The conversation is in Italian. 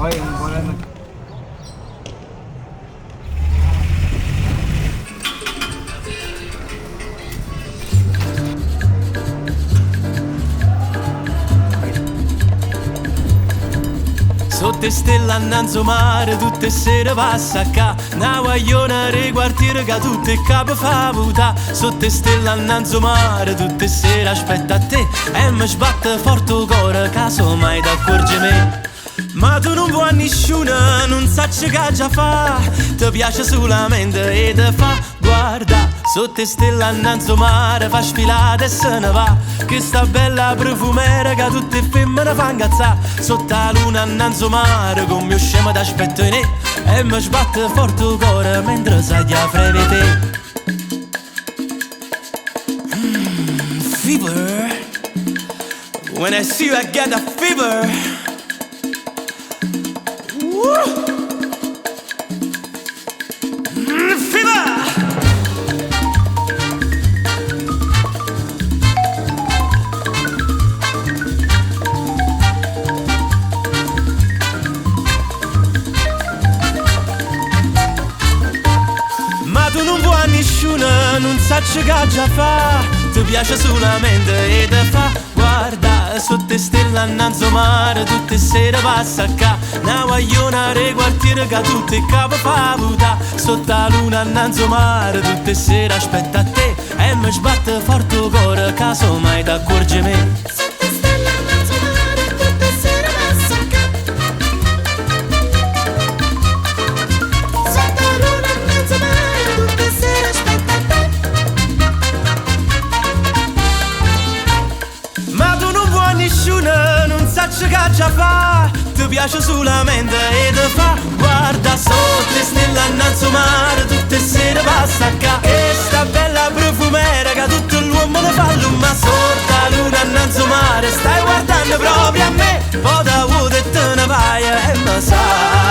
Poi un po' Sotto stelle annanzo mare, tutte sere passa a ca. Una guagliona riguardiere che tutte capo fa vuta. Sotto stelle annanzo mare, tutte sere aspetta a te. E mi sbatte forte il cuore, caso mai t'accorgi me. Ma tu non vuoi nessuno, non sai che già fa. Ti piace solamente e ti fa guarda. Sotto stelle annanzo mare, fa sfilata e se ne va. Che sta bella profumera che tutte le femmine fa incazzare. Sotto la luna annanzo mare, con mio scemo t'aspetto in e mi sbatte forte il cuore mentre sai a freve te. Fever. When I see you I get a fever. Fever! Ma tu non vuoi nessuno, non sai che già fa. Ti piace solamente e te fa guarda. Sotto stelle annanzo mare, tutte sere passa a ca. Una guagliona riguardiere che tutte il capo fa vuta. Sotto la luna annanzo mare, tutte sere aspetta a te. E mi sbatte forte il cuore, caso mai t'accorgi me. Sotto stelle annanzo mare, tutte sere passa a ca. Sotto la luna annanzo mare, tutte sere aspetta a te. Ma tu non vuoi nessuno, non sai che già fa. Ti piace solamente e te fa guarda. Sotto le stelle annanzo mare, tutte sere passa a ca. E sta bella profumera che tutto l'uomo ne fa l'umma. Sotto la luna annanzo mare, stai guardando proprio a me. Poi da vuoto e te ne vai e mi sa.